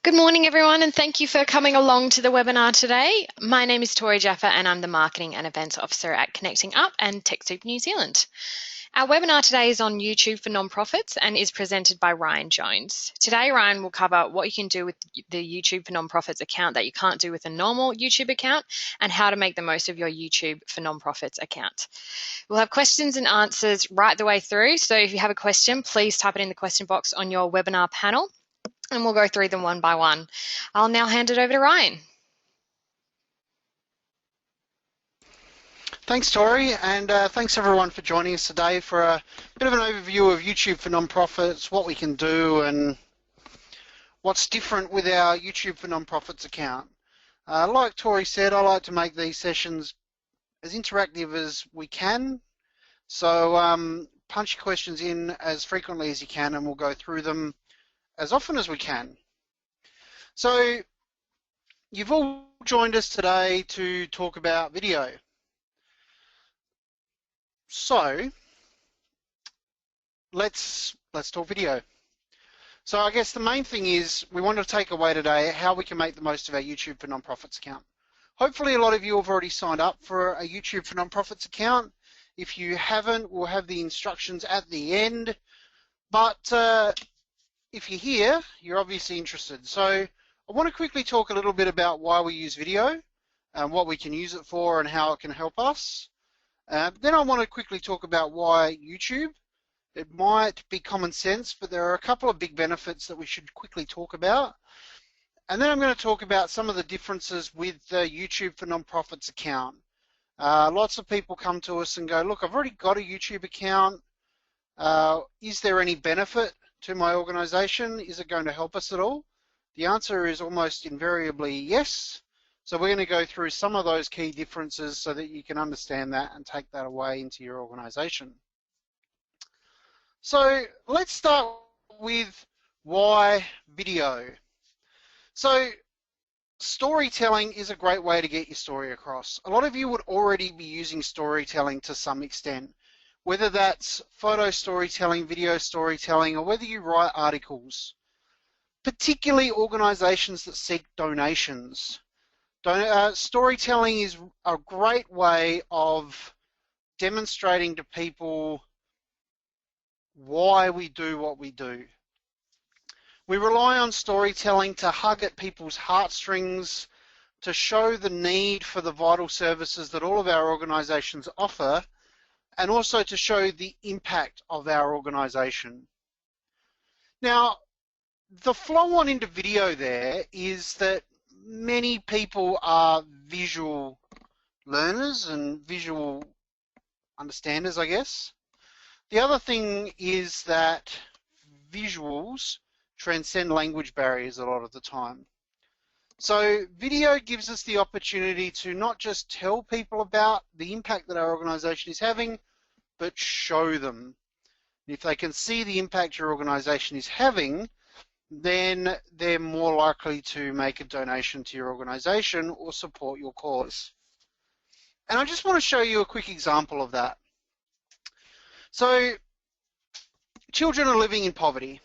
Good morning, everyone, and thank you for coming along to the webinar today. My name is Tori Jaffa, and I'm the Marketing and Events Officer at Connecting Up and TechSoup New Zealand. Our webinar today is on YouTube for nonprofits and is presented by Ryan Jones. Today, Ryan will cover what you can do with the YouTube for nonprofits account that you can't do with a normal YouTube account and how to make the most of your YouTube for nonprofits account. We'll have questions and answers right the way through, so if you have a question, please type it in the question box on your webinar panel, and we'll go through them one by one. I'll now hand it over to Ryan. Thanks, Tori, and thanks everyone for joining us today for a bit of an overview of YouTube for nonprofits, what we can do, and what's different with our YouTube for nonprofits account. Like Tori said, I like to make these sessions as interactive as we can, so punch your questions in as frequently as you can, and we'll go through them as often as we can. So you've all joined us today to talk about video. So let's talk video. So I guess the main thing is we want to take away today how we can make the most of our YouTube for Nonprofits account. Hopefully a lot of you have already signed up for a YouTube for Nonprofits account. If you haven't, we'll have the instructions at the end. But if you're here, you're obviously interested. So I want to quickly talk a little bit about why we use video and what we can use it for and how it can help us. Then I want to quickly talk about why YouTube. It might be common sense, but there are a couple of big benefits that we should quickly talk about. And then I'm going to talk about some of the differences with the YouTube for Nonprofits account. Lots of people come to us and go, look, I've already got a YouTube account. Is there any benefit to my organization? Is it going to help us at all? The answer is almost invariably yes. So we're going to go through some of those key differences so that you can understand that and take that away into your organization. So let's start with why video. So storytelling is a great way to get your story across. A lot of you would already be using storytelling to some extent, whether that's photo storytelling, video storytelling, or whether you write articles, particularly organizations that seek donations. Storytelling is a great way of demonstrating to people why we do what we do. We rely on storytelling to hug at people's heartstrings, to show the need for the vital services that all of our organizations offer, and also to show the impact of our organization. Now, the flow on into video there is that many people are visual learners and visual understanders, I guess. The other thing is that visuals transcend language barriers a lot of the time. So video gives us the opportunity to not just tell people about the impact that our organization is having, but show them. If they can see the impact your organization is having, then they're more likely to make a donation to your organization or support your cause. And I just want to show you a quick example of that. So children are living in poverty.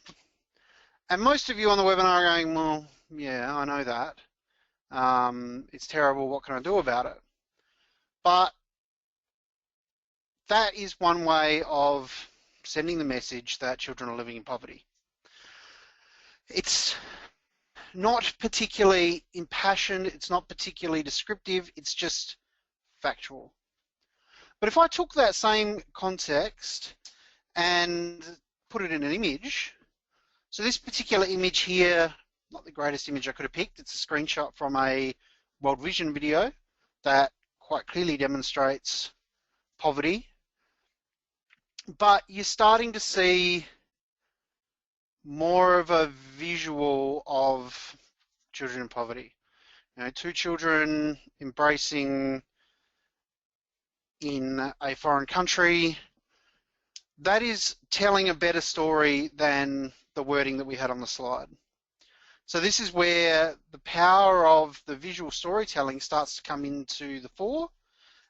And most of you on the webinar are going, well, yeah, I know that. It's terrible, what can I do about it? But that is one way of sending the message that children are living in poverty. It's not particularly impassioned, it's not particularly descriptive, it's just factual. But if I took that same context and put it in an image, so this particular image here, not the greatest image I could have picked, it's a screenshot from a World Vision video that quite clearly demonstrates poverty. But you're starting to see more of a visual of children in poverty. You know, two children embracing in a foreign country. That is telling a better story than the wording that we had on the slide. So this is where the power of the visual storytelling starts to come into the fore,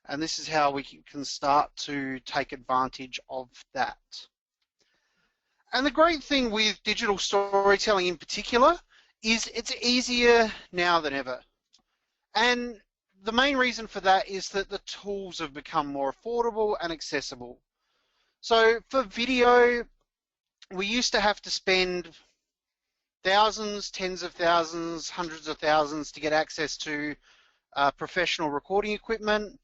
and this is how we can start to take advantage of that. And the great thing with digital storytelling in particular is it's easier now than ever. And the main reason for that is that the tools have become more affordable and accessible. So for video, we used to have to spend thousands, tens of thousands, hundreds of thousands to get access to professional recording equipment.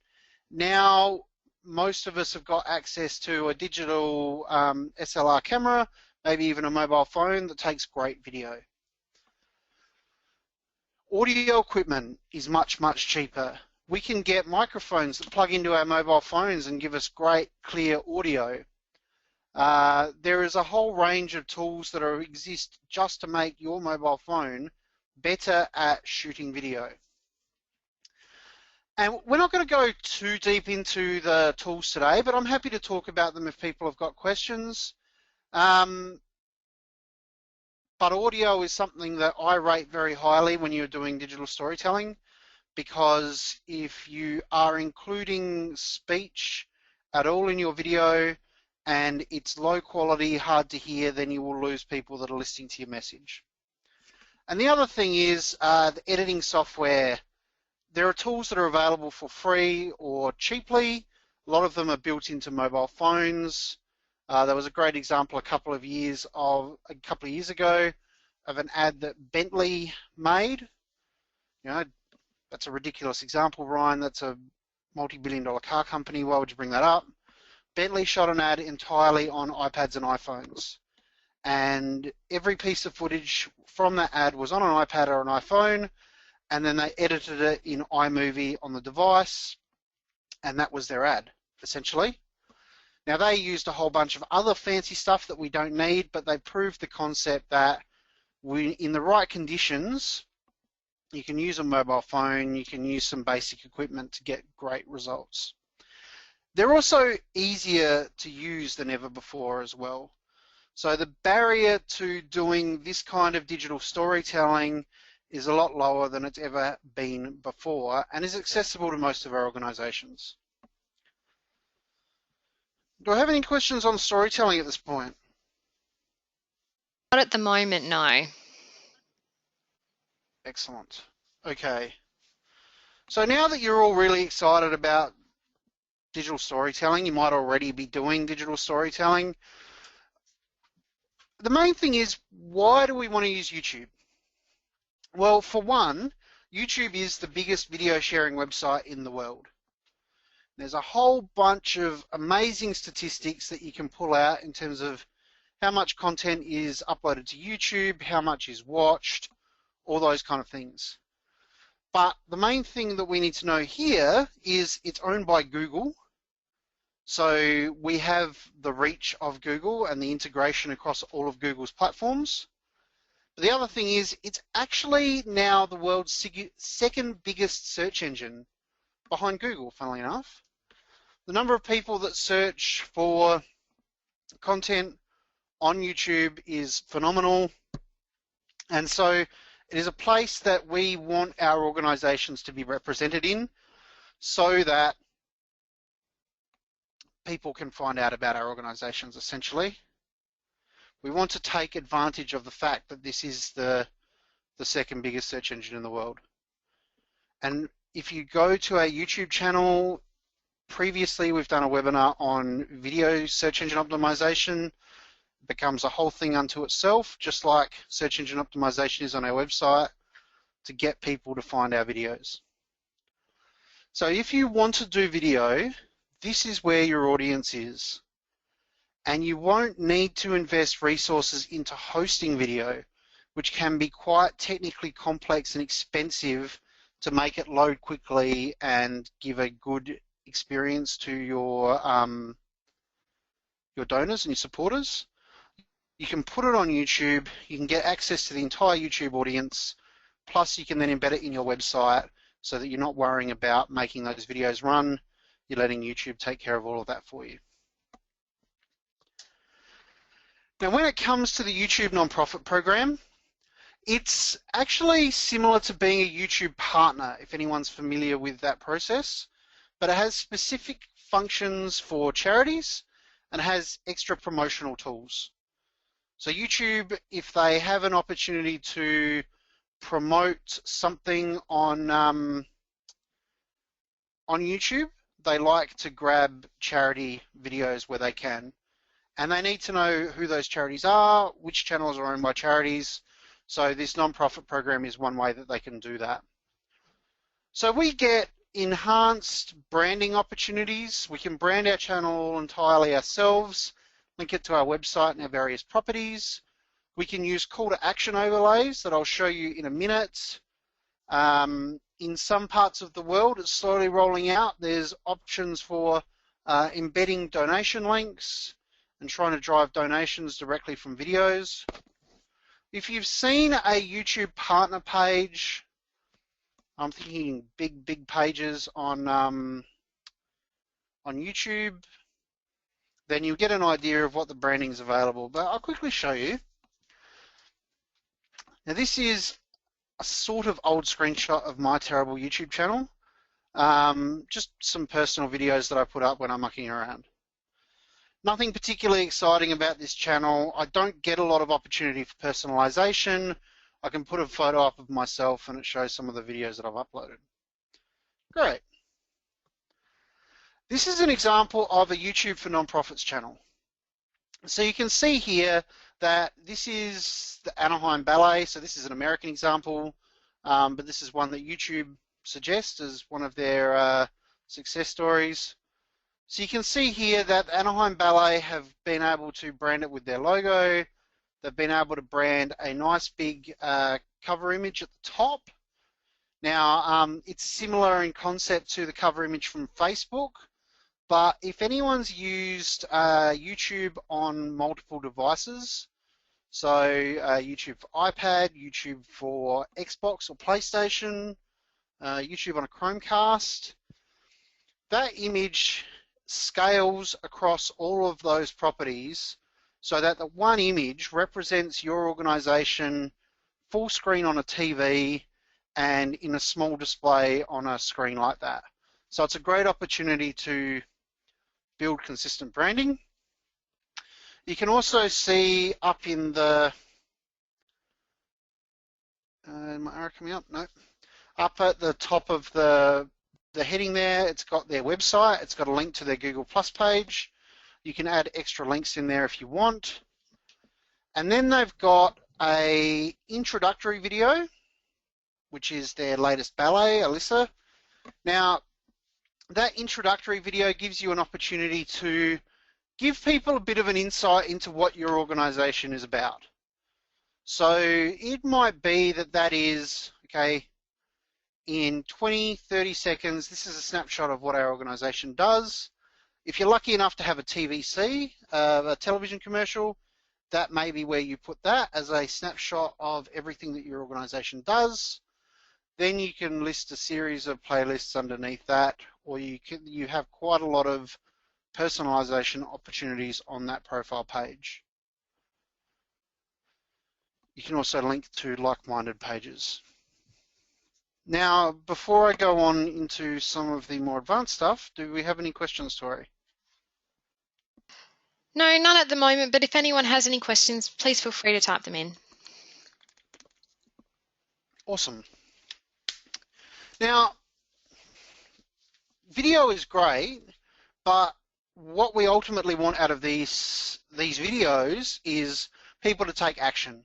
Now, most of us have got access to a digital SLR camera, maybe even a mobile phone that takes great video. Audio equipment is much, much cheaper. We can get microphones that plug into our mobile phones and give us great, clear audio. There is a whole range of tools that exist just to make your mobile phone better at shooting video. And we're not going to go too deep into the tools today, but I'm happy to talk about them if people have got questions. But audio is something that I rate very highly when you're doing digital storytelling, because if you are including speech at all in your video and it's low quality, hard to hear, then you will lose people that are listening to your message. And the other thing is the editing software. There are tools that are available for free or cheaply. A lot of them are built into mobile phones. There was a great example a couple of years ago of an ad that Bentley made. You know, that's a ridiculous example, Ryan. That's a multi-billion-dollar car company. Why would you bring that up? Bentley shot an ad entirely on iPads and iPhones, and every piece of footage from that ad was on an iPad or an iPhone, and then they edited it in iMovie on the device, and that was their ad, essentially. Now, they used a whole bunch of other fancy stuff that we don't need, but they proved the concept that in the right conditions, you can use a mobile phone, you can use some basic equipment to get great results. They're also easier to use than ever before as well. So the barrier to doing this kind of digital storytelling is a lot lower than it's ever been before and is accessible to most of our organizations. Do I have any questions on storytelling at this point? Not at the moment, no. Excellent. Okay. So now that you're all really excited about digital storytelling, you might already be doing digital storytelling. The main thing is, why do we want to use YouTube? Well, for one, YouTube is the biggest video sharing website in the world. There's a whole bunch of amazing statistics that you can pull out in terms of how much content is uploaded to YouTube, how much is watched, all those kind of things. But the main thing that we need to know here is it's owned by Google. So we have the reach of Google and the integration across all of Google's platforms. But the other thing is it's actually now the world's second biggest search engine behind Google, funnily enough. The number of people that search for content on YouTube is phenomenal. And so it is a place that we want our organizations to be represented in so that people can find out about our organizations, essentially. We want to take advantage of the fact that this is the second biggest search engine in the world. And if you go to our YouTube channel, previously we've done a webinar on video search engine optimization. It becomes a whole thing unto itself, just like search engine optimization is on our website, to get people to find our videos. So if you want to do video, this is where your audience is. And you won't need to invest resources into hosting video, which can be quite technically complex and expensive to make it load quickly and give a good experience to your donors and your supporters. You can put it on YouTube, you can get access to the entire YouTube audience, plus you can then embed it in your website so that you're not worrying about making those videos run. You're letting YouTube take care of all of that for you. Now, when it comes to the YouTube nonprofit program, it's actually similar to being a YouTube partner, if anyone's familiar with that process, but it has specific functions for charities and has extra promotional tools. So YouTube, if they have an opportunity to promote something on YouTube, they like to grab charity videos where they can. And they need to know who those charities are, which channels are owned by charities. So this non-profit program is one way that they can do that. So we get enhanced branding opportunities. We can brand our channel entirely ourselves, link it to our website and our various properties. We can use call to action overlays that I'll show you in a minute. In some parts of the world, it's slowly rolling out. There's options for embedding donation links and trying to drive donations directly from videos. If you've seen a YouTube partner page, I'm thinking big pages on YouTube, then you'll get an idea of what the branding is available. But I'll quickly show you. Now this is a sort of old screenshot of my terrible YouTube channel. Just some personal videos that I put up when I'm mucking around. Nothing particularly exciting about this channel. I don't get a lot of opportunity for personalization. I can put a photo up of myself and it shows some of the videos that I've uploaded. Great. This is an example of a YouTube for Nonprofits channel. So you can see here that this is the Anaheim Ballet. So this is an American example, but this is one that YouTube suggests as one of their success stories. So you can see here that Anaheim Ballet have been able to brand it with their logo. They've been able to brand a nice big cover image at the top. Now, it's similar in concept to the cover image from Facebook, but if anyone's used YouTube on multiple devices, so YouTube for iPad, YouTube for Xbox or PlayStation, YouTube on a Chromecast, that image scales across all of those properties so that the one image represents your organization full screen on a TV and in a small display on a screen like that. So it's a great opportunity to build consistent branding. You can also see up in the, my arrow coming up? No. Up at the top of the heading there, it's got their website, it's got a link to their Google Plus page. You can add extra links in there if you want. And then they've got a introductory video, which is their latest ballet, Alyssa. Now, that introductory video gives you an opportunity to give people a bit of an insight into what your organization is about. So it might be that that is, okay, in 20, 30 seconds, this is a snapshot of what our organization does. If you're lucky enough to have a TVC, a television commercial, that may be where you put that as a snapshot of everything that your organization does. Then you can list a series of playlists underneath that, or you have quite a lot of personalization opportunities on that profile page. You can also link to like-minded pages. Now, before I go on into some of the more advanced stuff, do we have any questions, Tori? No, none at the moment, but if anyone has any questions, please feel free to type them in. Awesome. Now, video is great, but what we ultimately want out of these videos is people to take action.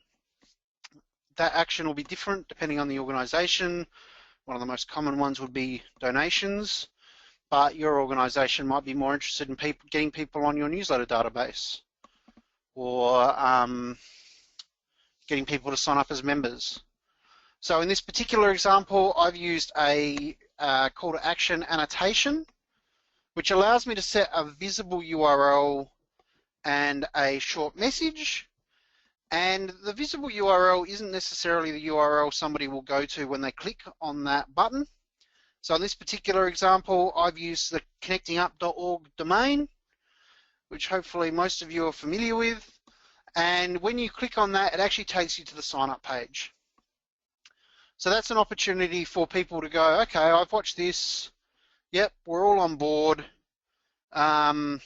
That action will be different depending on the organization. One of the most common ones would be donations, but your organization might be more interested in getting people on your newsletter database, or getting people to sign up as members. So in this particular example, I've used a call to action annotation, which allows me to set a visible URL and a short message. And the visible URL isn't necessarily the URL somebody will go to when they click on that button. So in this particular example, I've used the connectingup.org domain, which hopefully most of you are familiar with. And when you click on that, it actually takes you to the sign up page. So that's an opportunity for people to go, okay, I've watched this. Yep, we're all on board. I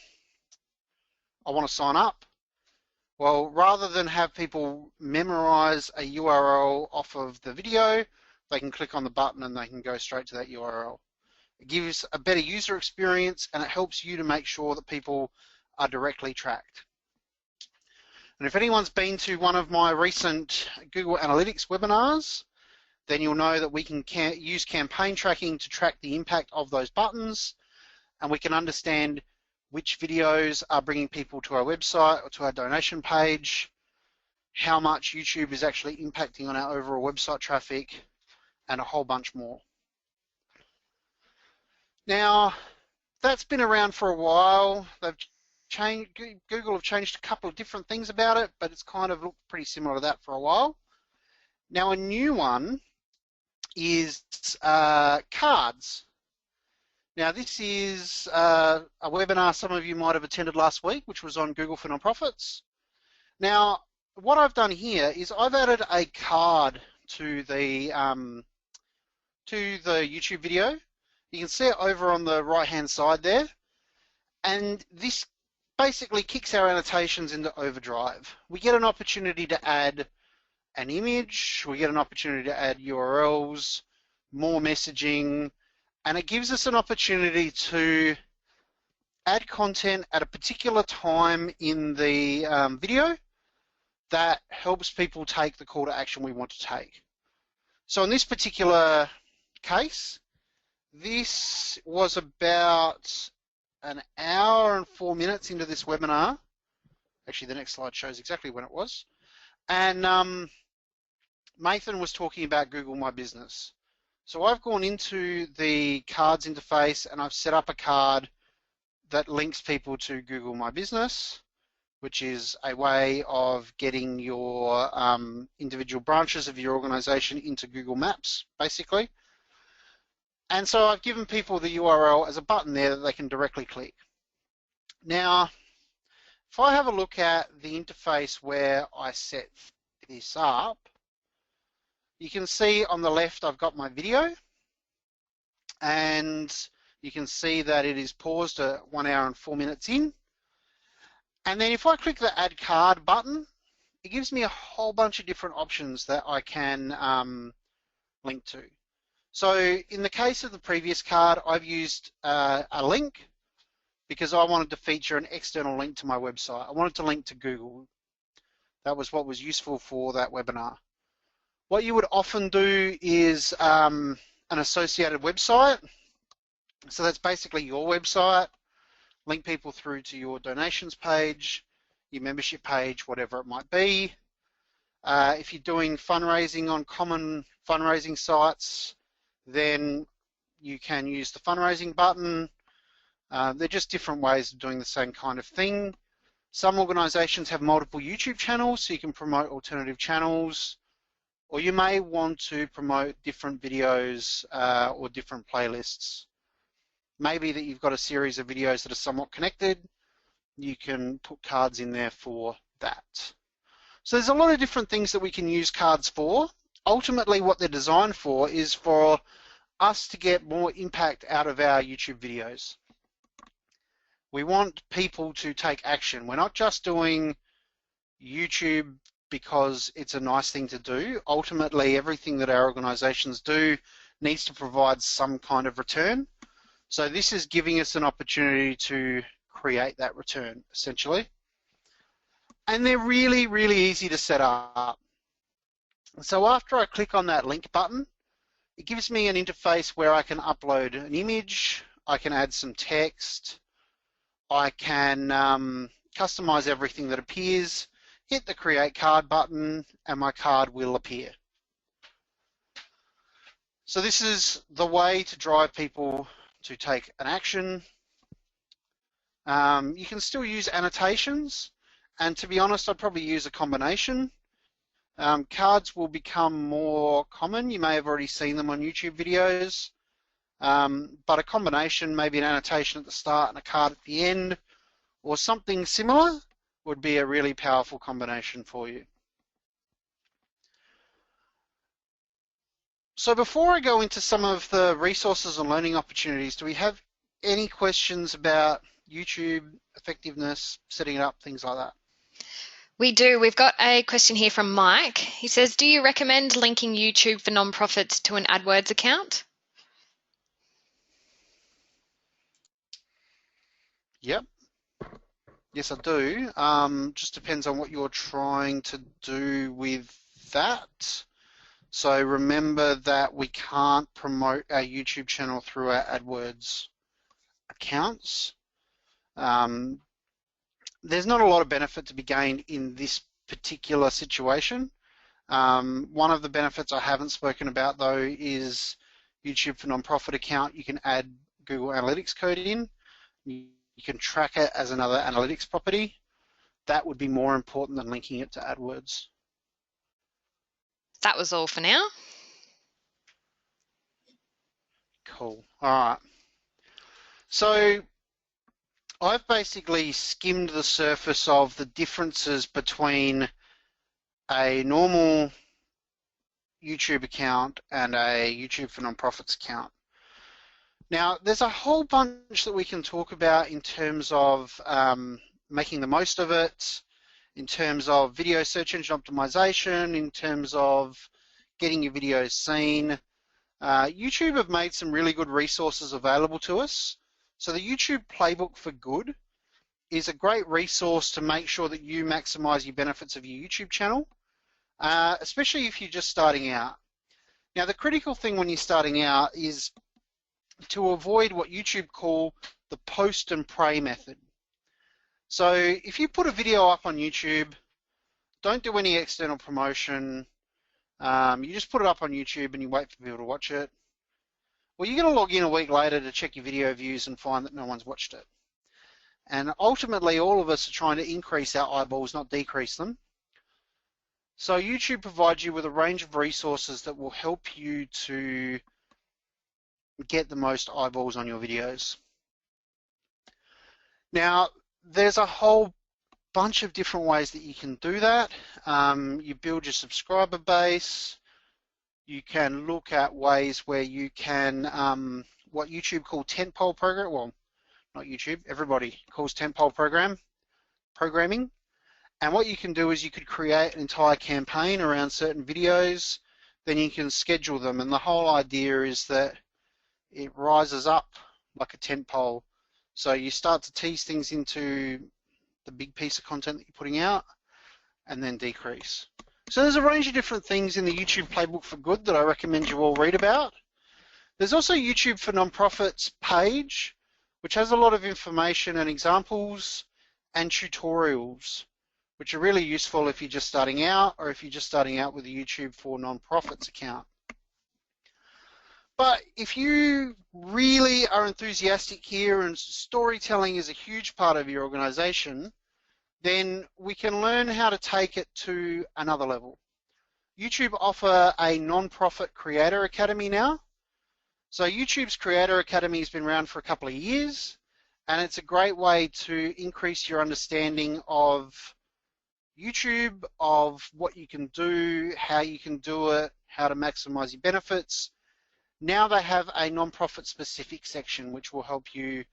want to sign up. Well, rather than have people memorize a URL off of the video, they can click on the button and they can go straight to that URL. It gives a better user experience and it helps you to make sure that people are directly tracked. And if anyone's been to one of my recent Google Analytics webinars, then you'll know that we can use campaign tracking to track the impact of those buttons, and we can understand which videos are bringing people to our website or to our donation page, how much YouTube is actually impacting on our overall website traffic, and a whole bunch more. Now, that's been around for a while. Google have changed a couple of different things about it, but it's kind of looked pretty similar to that for a while. Now, a new one is cards. Now, this is a webinar some of you might have attended last week, which was on Google for Nonprofits. Now, what I've done here is I've added a card to the YouTube video. You can see it over on the right-hand side there, and this basically kicks our annotations into overdrive. We get an opportunity to add an image, we get an opportunity to add URLs, more messaging, and it gives us an opportunity to add content at a particular time in the video that helps people take the call to action we want to take. So in this particular case, this was about an hour and 4 minutes into this webinar. Actually, the next slide shows exactly when it was. And Nathan was talking about Google My Business. So I've gone into the cards interface and I've set up a card that links people to Google My Business, which is a way of getting your individual branches of your organization into Google Maps, basically. And so I've given people the URL as a button there that they can directly click. Now, if I have a look at the interface where I set this up, you can see on the left I've got my video, and you can see that it is paused at 1 hour and 4 minutes in. And then if I click the Add Card button, it gives me a whole bunch of different options that I can link to. So in the case of the previous card, I've used a link because I wanted to feature an external link to my website. I wanted to link to Google. That was what was useful for that webinar. What you would often do is an associated website. So that's basically your website. Link people through to your donations page, your membership page, whatever it might be. If you're doing fundraising on common fundraising sites, then you can use the fundraising button. They're just different ways of doing the same kind of thing. Some organizations have multiple YouTube channels, so you can promote alternative channels, or you may want to promote different videos or different playlists. Maybe that you've got a series of videos that are somewhat connected, you can put cards in there for that. So there's a lot of different things that we can use cards for. Ultimately, what they're designed for is for us to get more impact out of our YouTube videos. We want people to take action. We're not just doing YouTube because it's a nice thing to do. Ultimately, everything that our organizations do needs to provide some kind of return. So this is giving us an opportunity to create that return, essentially. And they're really, really easy to set up. So after I click on that link button, it gives me an interface where I can upload an image, I can add some text, I can customize everything that appears, hit the Create Card button, and my card will appear. So this is the way to drive people to take an action. You can still use annotations, and to be honest, I'd probably use a combination. Cards will become more common. You may have already seen them on YouTube videos, but a combination, maybe an annotation at the start and a card at the end, or something similar, would be a really powerful combination for you. So before I go into some of the resources and learning opportunities, do we have any questions about YouTube, effectiveness, setting it up, things like that? We do. We've got a question here from Mike. He says, do you recommend linking YouTube for nonprofits to an AdWords account? Yep. Yes, I do. Just depends on what you're trying to do with that. So remember that we can't promote our YouTube channel through our AdWords accounts. There's not a lot of benefit to be gained in this particular situation. One of the benefits I haven't spoken about though is YouTube for Nonprofit account. You can add Google Analytics code in. You can track it as another analytics property. That would be more important than linking it to AdWords. That was all for now. Cool. All right. So I've basically skimmed the surface of the differences between a normal YouTube account and a YouTube for Nonprofits account. Now, there's a whole bunch that we can talk about in terms of making the most of it, in terms of video search engine optimization, in terms of getting your videos seen. YouTube have made some really good resources available to us. So the YouTube Playbook for Good is a great resource to make sure that you maximize your benefits of your YouTube channel, especially if you're just starting out. Now, the critical thing when you're starting out is to avoid what YouTube call the post and pray method. So if you put a video up on YouTube, don't do any external promotion. You just put it up on YouTube and you wait for people to watch it. Well, you're going to log in a week later to check your video views and find that no one's watched it. And ultimately, all of us are trying to increase our eyeballs, not decrease them. So YouTube provides you with a range of resources that will help you to get the most eyeballs on your videos. Now, there's a whole bunch of different ways that you can do that. You build your subscriber base. You can look at ways where you can, what YouTube call tentpole program, well, not YouTube, everybody calls tentpole programming. And what you can do is you could create an entire campaign around certain videos, then you can schedule them. And the whole idea is that it rises up like a tentpole. So you start to tease things into the big piece of content that you're putting out and then decrease. So there's a range of different things in the YouTube Playbook for Good that I recommend you all read about. There's also YouTube for Nonprofits page, which has a lot of information and examples and tutorials, which are really useful if you're just starting out or if you're just starting out with a YouTube for Nonprofits account. But if you really are enthusiastic here and storytelling is a huge part of your organization, then we can learn how to take it to another level. YouTube offer a non-profit creator academy now. So YouTube's Creator Academy has been around for a couple of years, and it's a great way to increase your understanding of YouTube, of what you can do, how you can do it, how to maximize your benefits. Now they have a non-profit specific section which will help you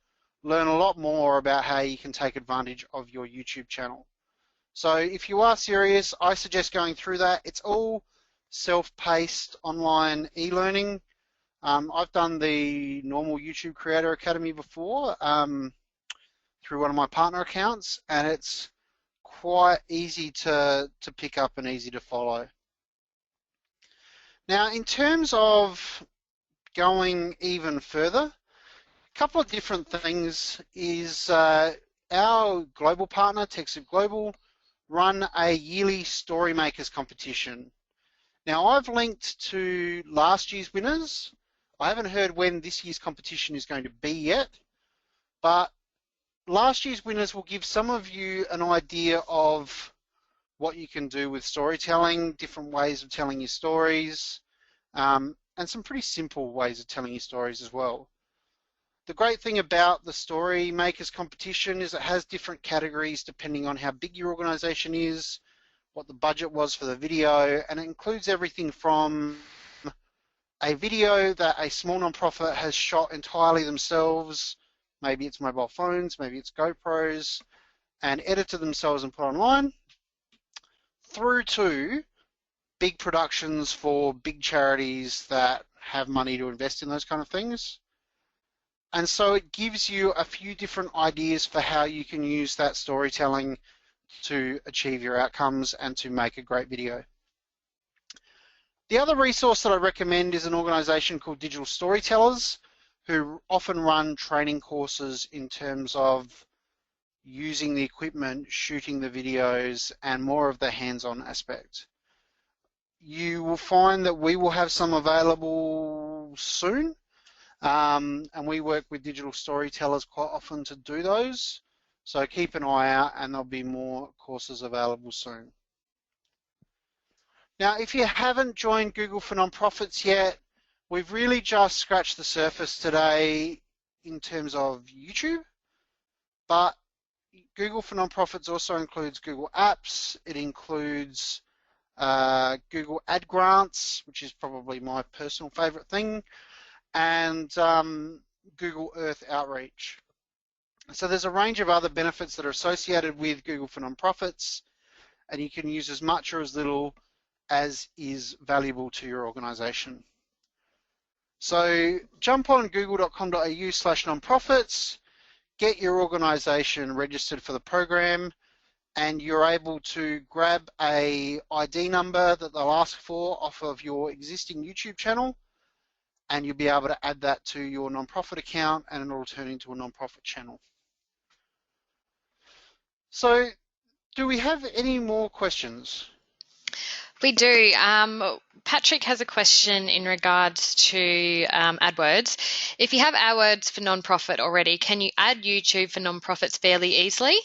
learn a lot more about how you can take advantage of your YouTube channel. So if you are serious, I suggest going through that. It's all self-paced online e-learning. I've done the normal YouTube Creator Academy before through one of my partner accounts, and it's quite easy to pick up and easy to follow. Now, in terms of going even further, a couple of different things is our global partner, TechSoup Global, run a yearly Story Makers competition. Now, I've linked to last year's winners. I haven't heard when this year's competition is going to be yet, but last year's winners will give some of you an idea of what you can do with storytelling, different ways of telling your stories, and some pretty simple ways of telling your stories as well. The great thing about the Story Makers competition is it has different categories depending on how big your organization is, what the budget was for the video, and it includes everything from a video that a small nonprofit has shot entirely themselves, maybe it's mobile phones, maybe it's GoPros, and edited themselves and put online, through to big productions for big charities that have money to invest in those kind of things. And so it gives you a few different ideas for how you can use that storytelling to achieve your outcomes and to make a great video. The other resource that I recommend is an organization called Digital Storytellers, who often run training courses in terms of using the equipment, shooting the videos, and more of the hands-on aspect. You will find that we will have some available soon, and we work with Digital Storytellers quite often to do those. So keep an eye out, and there'll be more courses available soon. Now, if you haven't joined Google for Nonprofits yet, we've really just scratched the surface today in terms of YouTube, but Google for Nonprofits also includes Google Apps. It includes Google Ad Grants, which is probably my personal favorite thing, and Google Earth Outreach. So there's a range of other benefits that are associated with Google for Nonprofits, and you can use as much or as little as is valuable to your organization. So jump on google.com.au/nonprofits, get your organization registered for the program, and you're able to grab a ID number that they'll ask for off of your existing YouTube channel, and you'll be able to add that to your nonprofit account, and it'll turn into a nonprofit channel. So do we have any more questions? We do. Patrick has a question in regards to AdWords. If you have AdWords for nonprofit already, can you add YouTube for nonprofits fairly easily?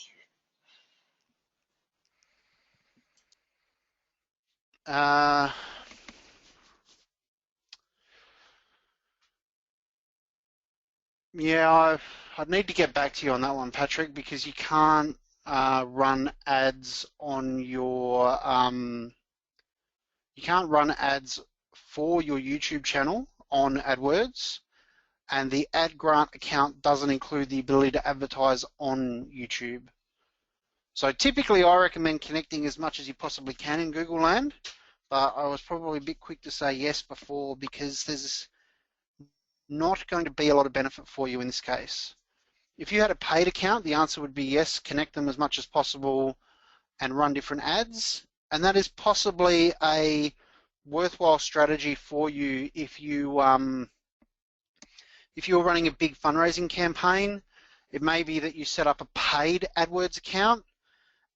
Yeah, I'd need to get back to you on that one, Patrick, because you can't run ads on your you can't run ads for your YouTube channel on AdWords, and the ad grant account doesn't include the ability to advertise on YouTube. So typically I recommend connecting as much as you possibly can in Google Land, but I was probably a bit quick to say yes before because there's not going to be a lot of benefit for you in this case. If you had a paid account, the answer would be yes, connect them as much as possible and run different ads. And that is possibly a worthwhile strategy for you if you're running a big fundraising campaign. It may be that you set up a paid AdWords account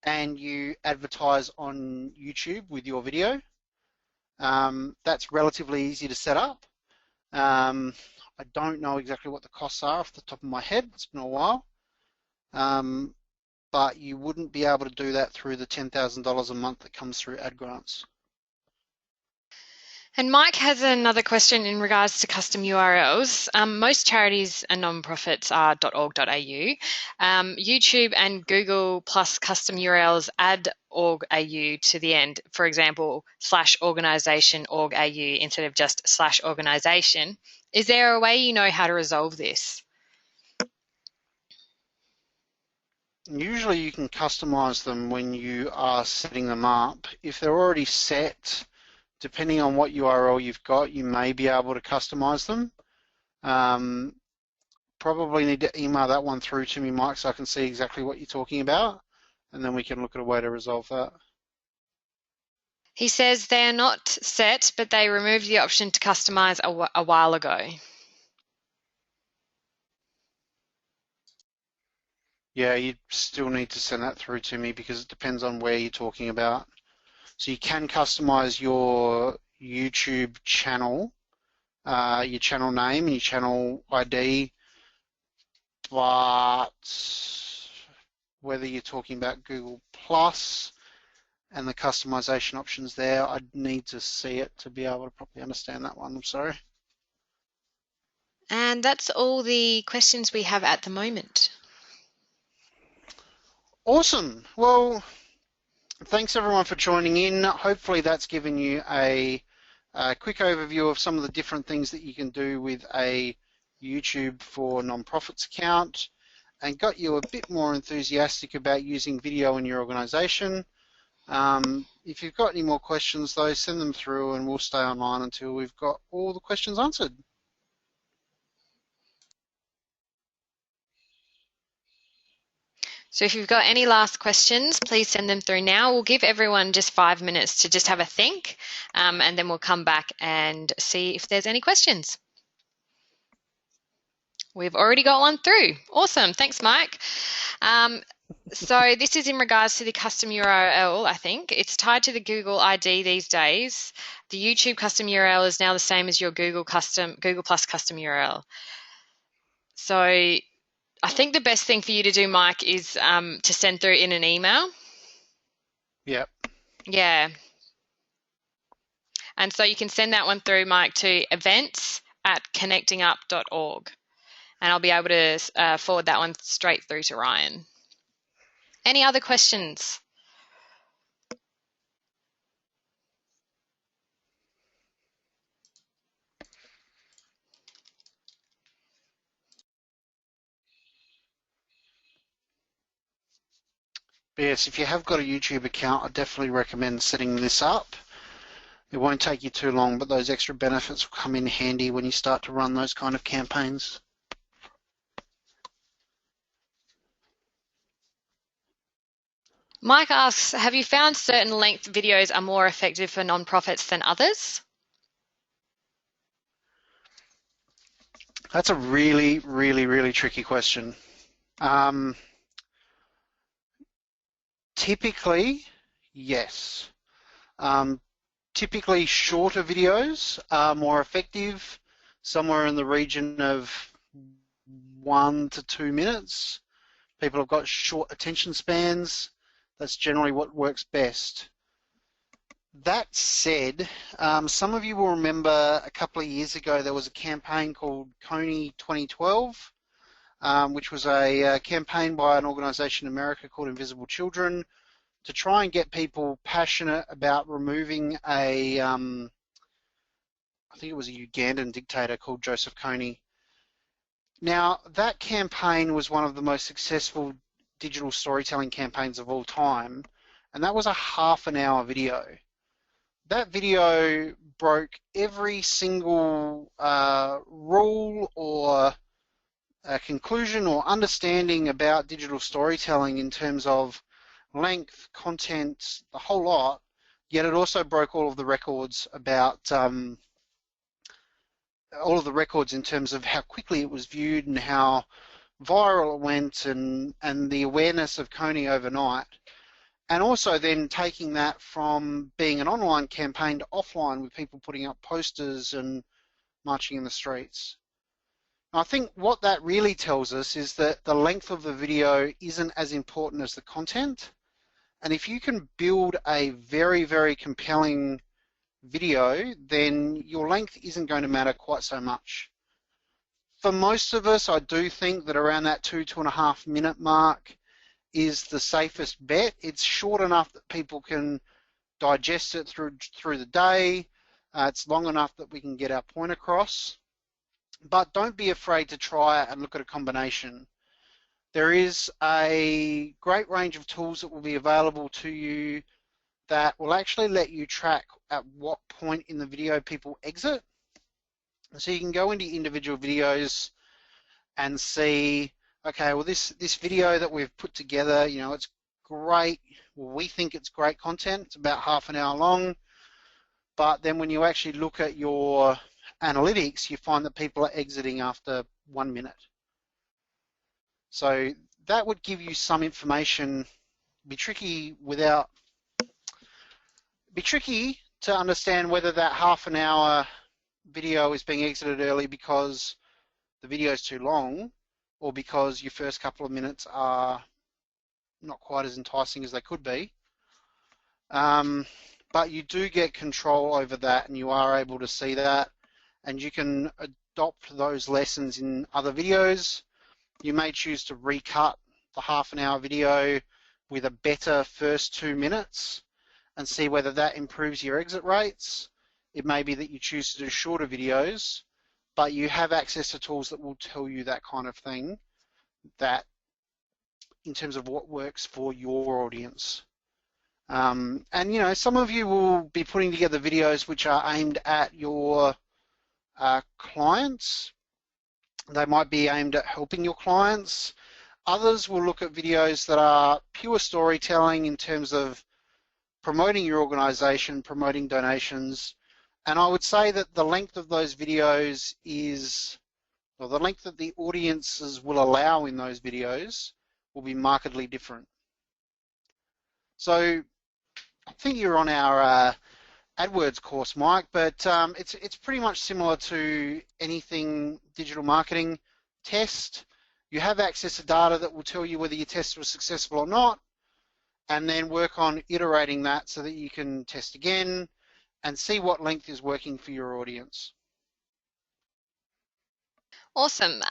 and you advertise on YouTube with your video. That's relatively easy to set up. I don't know exactly what the costs are off the top of my head. It's been a while. But you wouldn't be able to do that through the $10,000 a month that comes through ad grants. And Mike has another question in regards to custom URLs. Most charities and nonprofits are .org.au. YouTube and Google plus custom URLs add .org.au to the end, for example, /organisation.org.au instead of just /organisation. Is there a way you know how to resolve this? Usually you can customize them when you are setting them up. If they're already set, depending on what URL you've got, you may be able to customize them. Probably need to email that one through to me, Mike, so I can see exactly what you're talking about, and then we can look at a way to resolve that. He says they're not set, but they removed the option to customize a while ago. Yeah, you still need to send that through to me because it depends on where you're talking about. So you can customize your YouTube channel, your channel name and your channel ID, but whether you're talking about Google Plus and the customization options there, I'd need to see it to be able to properly understand that one. I'm sorry. And that's all the questions we have at the moment. Awesome. Well, thanks everyone for joining in. Hopefully that's given you a quick overview of some of the different things that you can do with a YouTube for Nonprofits account and got you a bit more enthusiastic about using video in your organization. If you've got any more questions, though, send them through and we'll stay online until we've got all the questions answered. So if you've got any last questions, please send them through now. We'll give everyone just 5 minutes to just have a think, and then we'll come back and see if there's any questions. We've already got one through. Awesome. Thanks, Mike. So this is in regards to the custom URL, I think. It's tied to the Google ID these days. The YouTube custom URL is now the same as your Google Plus custom URL. So I think the best thing for you to do, Mike, is to send through in an email. Yep. Yeah. And so you can send that one through, Mike, to events@connectingup.org. And I'll be able to forward that one straight through to Ryan. Any other questions? But yes, if you have got a YouTube account, I definitely recommend setting this up. It won't take you too long, but those extra benefits will come in handy when you start to run those kind of campaigns. Mike asks, have you found certain length videos are more effective for nonprofits than others? That's a really, really, really tricky question. Typically, yes. Typically, shorter videos are more effective, somewhere in the region of 1 to 2 minutes. People have got short attention spans. That's generally what works best. That said, some of you will remember a couple of years ago there was a campaign called Kony 2012, which was a campaign by an organisation in America called Invisible Children to try and get people passionate about removing a, I think it was a Ugandan dictator called Joseph Kony. Now, that campaign was one of the most successful digital storytelling campaigns of all time, and that was a half-an-hour video. That video broke every single rule or conclusion or understanding about digital storytelling in terms of length, content, the whole lot, yet it also broke all of the records about all of the records in terms of how quickly it was viewed and how viral it went and the awareness of Kony overnight. And also then taking that from being an online campaign to offline with people putting up posters and marching in the streets. I think what that really tells us is that the length of the video isn't as important as the content. And if you can build a very, very compelling video, then your length isn't going to matter quite so much. For most of us, I do think that around that 2.5 minute mark is the safest bet. It's short enough that people can digest it through the day. It's long enough that we can get our point across. But don't be afraid to try it and look at a combination. There is a great range of tools that will be available to you that will actually let you track at what point in the video people exit. So you can go into individual videos and see, okay, well this video that we've put together, you know, it's great. Well, we think it's great content. It's about half an hour long. But then when you actually look at your analytics, you find that people are exiting after 1 minute. So that would give you some information. Be tricky to understand whether that half an hour video is being exited early because the video is too long or because your first couple of minutes are not quite as enticing as they could be. But you do get control over that and you are able to see that, and you can adopt those lessons in other videos. You may choose to recut the half an hour video with a better first 2 minutes and see whether that improves your exit rates. It may be that you choose to do shorter videos, but you have access to tools that will tell you that kind of thing, that in terms of what works for your audience. And you know, some of you will be putting together videos which are aimed at your clients. They might be aimed at helping your clients. Others will look at videos that are pure storytelling in terms of promoting your organization, promoting donations. And I would say that the length of those videos is, or the length that the audiences will allow in those videos will be markedly different. So I think you're on our AdWords course, Mike, but it's pretty much similar to anything digital marketing. Test. You have access to data that will tell you whether your test was successful or not, and then work on iterating that so that you can test again and see what length is working for your audience. Awesome.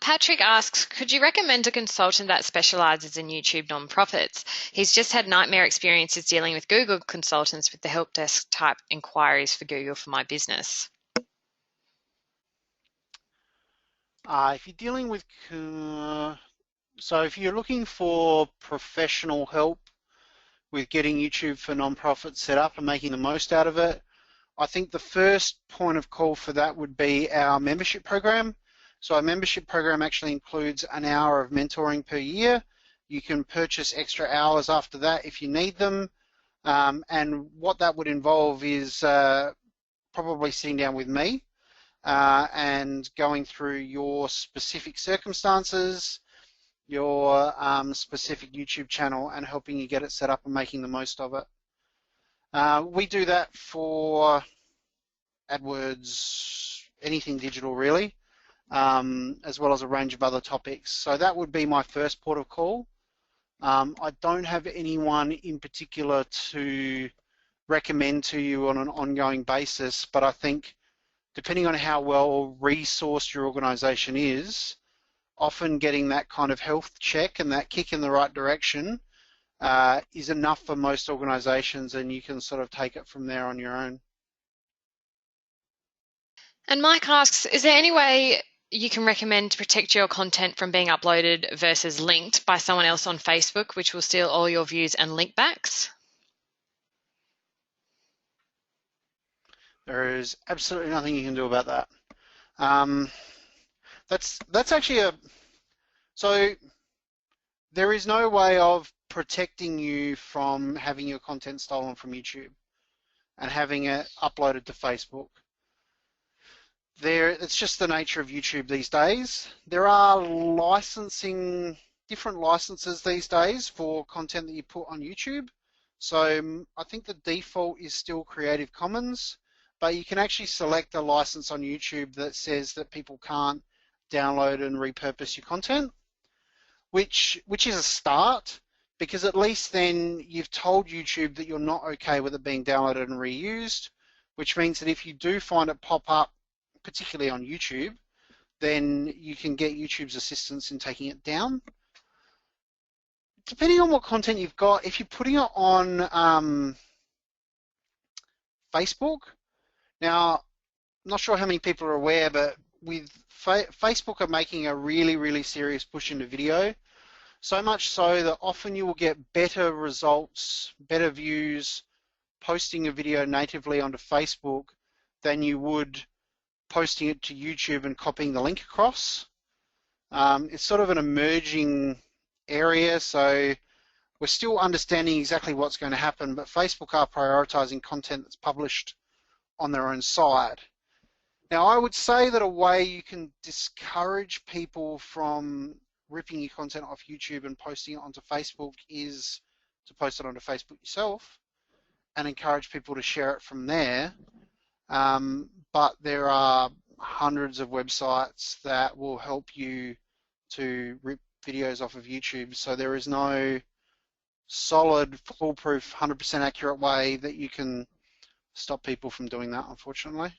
Patrick asks, could you recommend a consultant that specializes in YouTube nonprofits? He's just had nightmare experiences dealing with Google consultants with the help desk type inquiries for Google for My Business. If you're dealing with, so if you're looking for professional help with getting YouTube for nonprofits set up and making the most out of it, I think the first point of call for that would be our membership program. So our membership program actually includes an hour of mentoring per year. You can purchase extra hours after that if you need them. And what that would involve is probably sitting down with me and going through your specific circumstances, your specific YouTube channel, and helping you get it set up and making the most of it. We do that for AdWords, anything digital really, as well as a range of other topics. So that would be my first port of call. I don't have anyone in particular to recommend to you on an ongoing basis, but I think depending on how well resourced your organization is, often getting that kind of health check and that kick in the right direction is enough for most organizations, and you can sort of take it from there on your own. And Mike asks, is there any way you can recommend to protect your content from being uploaded versus linked by someone else on Facebook, which will steal all your views and link backs? There is absolutely nothing you can do about that. That's actually so there is no way of protecting you from having your content stolen from YouTube and having it uploaded to Facebook. It's just the nature of YouTube these days. There are different licenses these days for content that you put on YouTube. So I think the default is still Creative Commons, but you can actually select a license on YouTube that says that people can't download and repurpose your content, which is a start, because at least then you've told YouTube that you're not okay with it being downloaded and reused, which means that if you do find it pop up, particularly on YouTube, then you can get YouTube's assistance in taking it down. Depending on what content you've got, if you're putting it on Facebook, now, I'm not sure how many people are aware, but with Facebook are making a really, really serious push into video, so much so that often you will get better results, better views, posting a video natively onto Facebook than you would posting it to YouTube and copying the link across. It's sort of an emerging area, so we're still understanding exactly what's going to happen, but Facebook are prioritizing content that's published on their own side. Now, I would say that a way you can discourage people from ripping your content off YouTube and posting it onto Facebook is to post it onto Facebook yourself and encourage people to share it from there. But there are hundreds of websites that will help you to rip videos off of YouTube. So there is no solid, foolproof, 100% accurate way that you can stop people from doing that, unfortunately.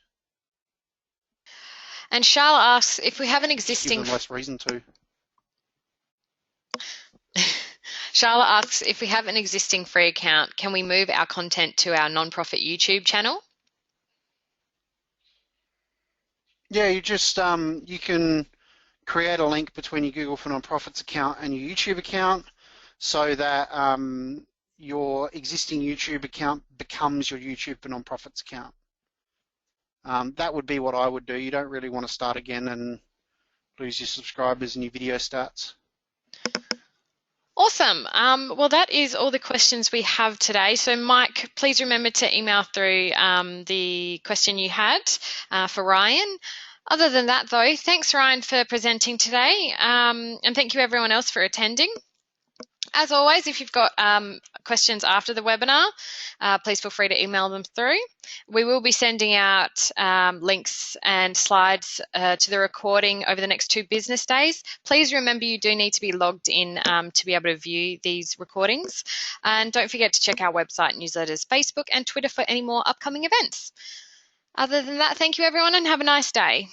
And Charlotte asks, if we have an existing... Give them less reason to. Charlotte asks, if we have an existing free account, can we move our content to our nonprofit YouTube channel? Yeah, you just you can create a link between your Google for Nonprofits account and your YouTube account, so that your existing YouTube account becomes your YouTube for Nonprofits account. That would be what I would do. You don't really want to start again and lose your subscribers and your video stats. Awesome. Well, that is all the questions we have today. So, Mike, please remember to email through the question you had for Ryan. Other than that, though, thanks, Ryan, for presenting today, and thank you, everyone else, for attending. As always, if you've got questions after the webinar, please feel free to email them through. We will be sending out links and slides to the recording over the next 2 business days. Please remember you do need to be logged in to be able to view these recordings. And don't forget to check our website, newsletters, Facebook and Twitter for any more upcoming events. Other than that, thank you, everyone, and have a nice day.